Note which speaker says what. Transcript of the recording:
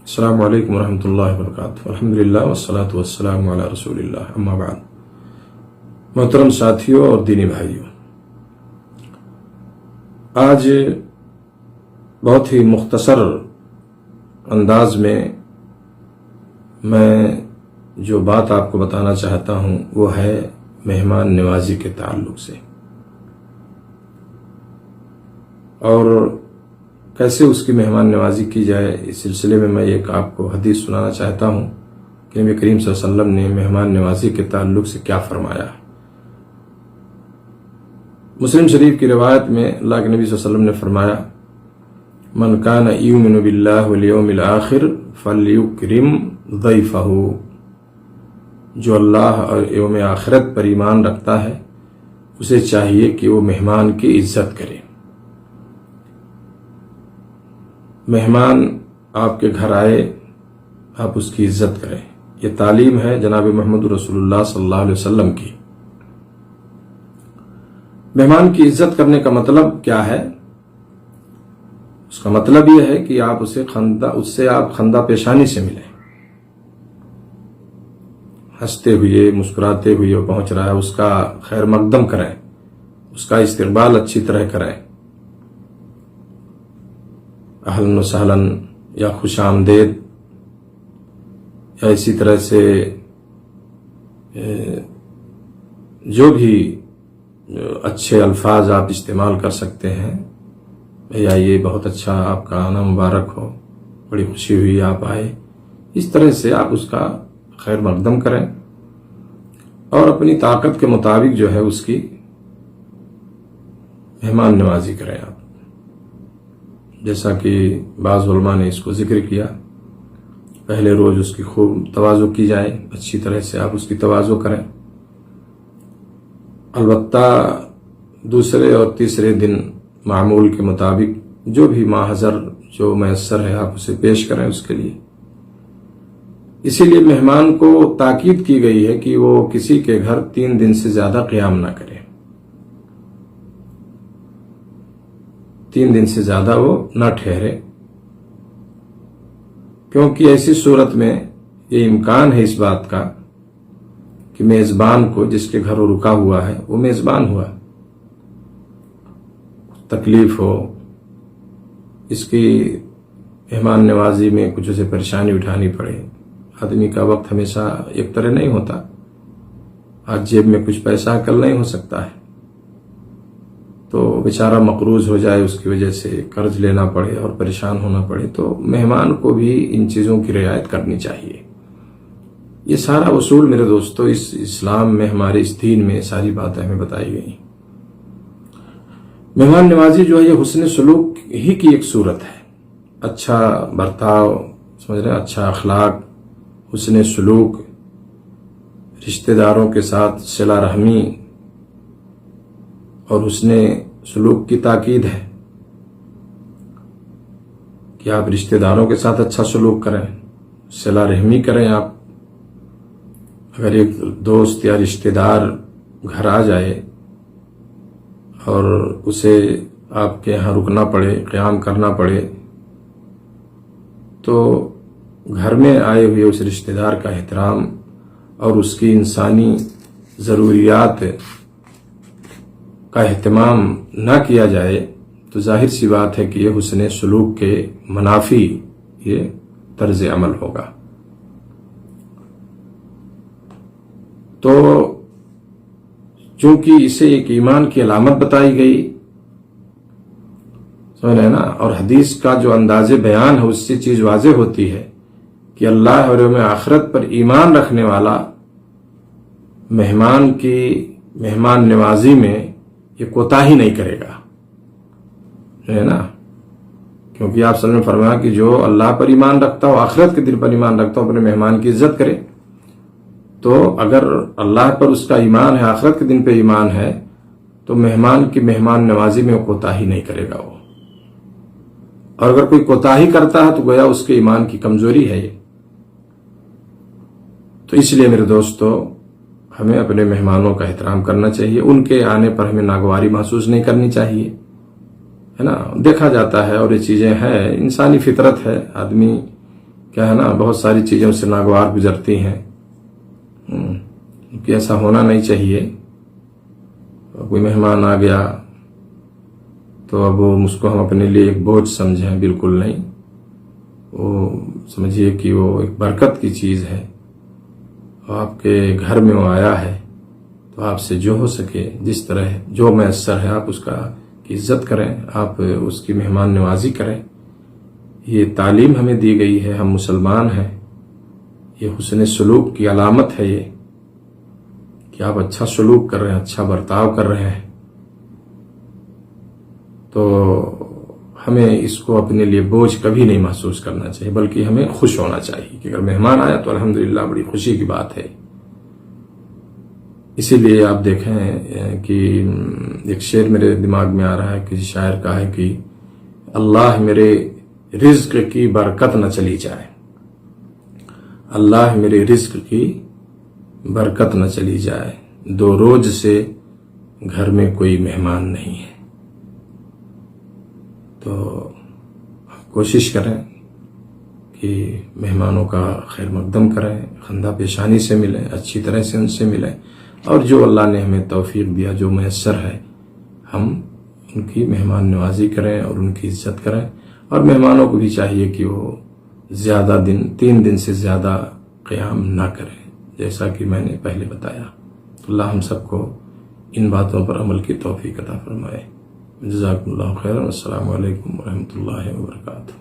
Speaker 1: السلام علیکم ورحمۃ اللہ وبرکاتہ۔ الحمدللہ والصلاۃ والسلام علی رسول اللہ، اما بعد۔ محترم ساتھیوں اور دینی بھائیوں، آج بہت ہی مختصر انداز میں جو بات آپ کو بتانا چاہتا ہوں وہ ہے مہمان نوازی کے تعلق سے، اور کیسے اس کی مہمان نوازی کی جائے۔ اس سلسلے میں ایک آپ کو حدیث سنانا چاہتا ہوں کہ نبی کریم صلی اللہ علیہ وسلم نے مہمان نوازی کے تعلق سے کیا فرمایا۔ مسلم شریف کی روایت میں اللہ کے نبی صلی اللہ علیہ وسلم نے فرمایا، من کان یؤمن باللہ والیوم الآخر فلیکرم ضیفہ، جو اللہ اور یوم آخرت پر ایمان رکھتا ہے اسے چاہیے کہ وہ مہمان کی عزت کرے۔ مہمان آپ کے گھر آئے، آپ اس کی عزت کریں۔ یہ تعلیم ہے جناب محمد رسول اللہ صلی اللہ علیہ وسلم کی۔ مہمان کی عزت کرنے کا مطلب کیا ہے؟ اس کا مطلب یہ ہے کہ آپ اس سے آپ خندہ پیشانی سے ملیں، ہنستے ہوئے مسکراتے ہوئے وہ پہنچ رہا ہے، اس کا خیر مقدم کریں، اس کا استقبال اچھی طرح کریں، اہلاً و سہلاً یا خوش آمدید، یا اسی طرح سے جو بھی اچھے الفاظ آپ استعمال کر سکتے ہیں، یا یہ بہت اچھا آپ کا آنا مبارک ہو، بڑی خوشی ہوئی آپ آئے، اس طرح سے آپ اس کا خیر مقدم کریں، اور اپنی طاقت کے مطابق جو ہے اس کی مہمان نوازی کریں آپ، جیسا کہ بعض علماء نے اس کو ذکر کیا۔ پہلے روز اس کی خوب تواضع کی جائے، اچھی طرح سے آپ اس کی تواضع کریں۔ البتہ دوسرے اور تیسرے دن معمول کے مطابق جو بھی ماحضر جو میسر ہے آپ اسے پیش کریں اس کے لیے۔ اسی لیے مہمان کو تاکید کی گئی ہے کہ وہ کسی کے گھر 3 دن سے زیادہ قیام نہ کرے، 3 دن سے زیادہ وہ نہ ٹھہرے، کیونکہ ایسی صورت میں یہ امکان ہے اس بات کا کہ میزبان کو، جس کے گھر وہ رکا ہوا ہے وہ میزبان ہوا، تکلیف ہو، اس کی مہمان نوازی میں کچھ اسے پریشانی اٹھانی پڑے۔ آدمی کا وقت ہمیشہ ایک طرح نہیں ہوتا، آج جیب میں کچھ پیسہ کل نہیں ہو سکتا ہے، تو بیچارہ مقروض ہو جائے، اس کی وجہ سے قرض لینا پڑے اور پریشان ہونا پڑے، تو مہمان کو بھی ان چیزوں کی رعایت کرنی چاہیے۔ یہ سارا اصول میرے دوستو اس اسلام میں، ہمارے اس دین میں ساری باتیں ہمیں بتائی گئی۔ مہمان نوازی جو ہے یہ حسن سلوک ہی کی ایک صورت ہے، اچھا برتاؤ، سمجھ رہے ہیں، اچھا اخلاق، حسن سلوک، رشتہ داروں کے ساتھ صلہ رحمی اور حسن سلوک کی تاکید ہے کہ آپ رشتہ داروں کے ساتھ اچھا سلوک کریں، صلہ رحمی کریں۔ آپ اگر ایک دوست یا رشتہ دار گھر آ جائے اور اسے آپ کے یہاں رکنا پڑے، قیام کرنا پڑے، تو گھر میں آئے ہوئے اس رشتہ دار کا احترام اور اس کی انسانی ضروریات کا اہتمام نہ کیا جائے تو ظاہر سی بات ہے کہ یہ حسن سلوک کے منافی یہ طرز عمل ہوگا۔ تو چونکہ اسے ایک ایمان کی علامت بتائی گئی، سمجھ رہے ہیں نا، اور حدیث کا جو انداز بیان ہے اس سے چیز واضح ہوتی ہے کہ اللہ اور یوم آخرت پر ایمان رکھنے والا مہمان کی مہمان نوازی میں یہ کوتاہی نہیں کرے گا، ہے نا، کیونکہ آپ صلی اللہ علیہ وسلم نے فرمایا کہ جو اللہ پر ایمان رکھتا ہو، آخرت کے دن پر ایمان رکھتا ہو، اپنے مہمان کی عزت کرے۔ تو اگر اللہ پر اس کا ایمان ہے، آخرت کے دن پہ ایمان ہے، تو مہمان کی مہمان نوازی میں وہ کوتاہی نہیں کرے گا وہ، اور اگر کوئی کوتاہی کرتا ہے تو گویا اس کے ایمان کی کمزوری ہے یہ۔ تو اس لیے میرے دوستو ہمیں اپنے مہمانوں کا احترام کرنا چاہیے، ان کے آنے پر ہمیں ناگواری محسوس نہیں کرنی چاہیے، ہے نا۔ دیکھا جاتا ہے اور یہ چیزیں ہیں، انسانی فطرت ہے، آدمی کیا ہے نا، بہت ساری چیزوں سے ناگوار گزرتی ہیں کہ ایسا ہونا نہیں چاہیے. کوئی مہمان آ گیا تو اب اس کو ہم اپنے لیے ایک بوجھ سمجھیں، بالکل نہیں. وہ سمجھیے کہ وہ ایک برکت کی چیز ہے. آپ کے گھر میں وہ آیا ہے تو آپ سے جو ہو سکے، جس طرح جو میسر ہے، آپ اس کی عزت کریں، آپ اس کی مہمان نوازی کریں. یہ تعلیم ہمیں دی گئی ہے، ہم مسلمان ہیں. یہ حسن سلوک کی علامت ہے یہ کہ آپ اچھا سلوک کر رہے ہیں، اچھا برتاؤ کر رہے ہیں. تو ہمیں اس کو اپنے لیے بوجھ کبھی نہیں محسوس کرنا چاہیے، بلکہ ہمیں خوش ہونا چاہیے کہ اگر مہمان آیا تو الحمدللہ بڑی خوشی کی بات ہے. اسی لیے آپ دیکھیں کہ ایک شعر میرے دماغ میں آ رہا ہے، کسی شاعر کا ہے کہ اللہ میرے رزق کی برکت نہ چلی جائے، اللہ میرے رزق کی برکت نہ چلی جائے، 2 روز سے گھر میں کوئی مہمان نہیں ہے. تو کوشش کریں کہ مہمانوں کا خیر مقدم کریں، خندہ پیشانی سے ملیں، اچھی طرح سے ان سے ملیں، اور جو اللہ نے ہمیں توفیق دیا، جو میسر ہے، ہم ان کی مہمان نوازی کریں اور ان کی عزت کریں. اور مہمانوں کو بھی چاہیے کہ وہ زیادہ دن، 3 دن سے زیادہ قیام نہ کریں، جیسا کہ میں نے پہلے بتایا. اللہ ہم سب کو ان باتوں پر عمل کی توفیق عطا فرمائے. جزاکم اللہ خیرا. السلام علیکم ورحمۃ اللہ وبرکاتہ.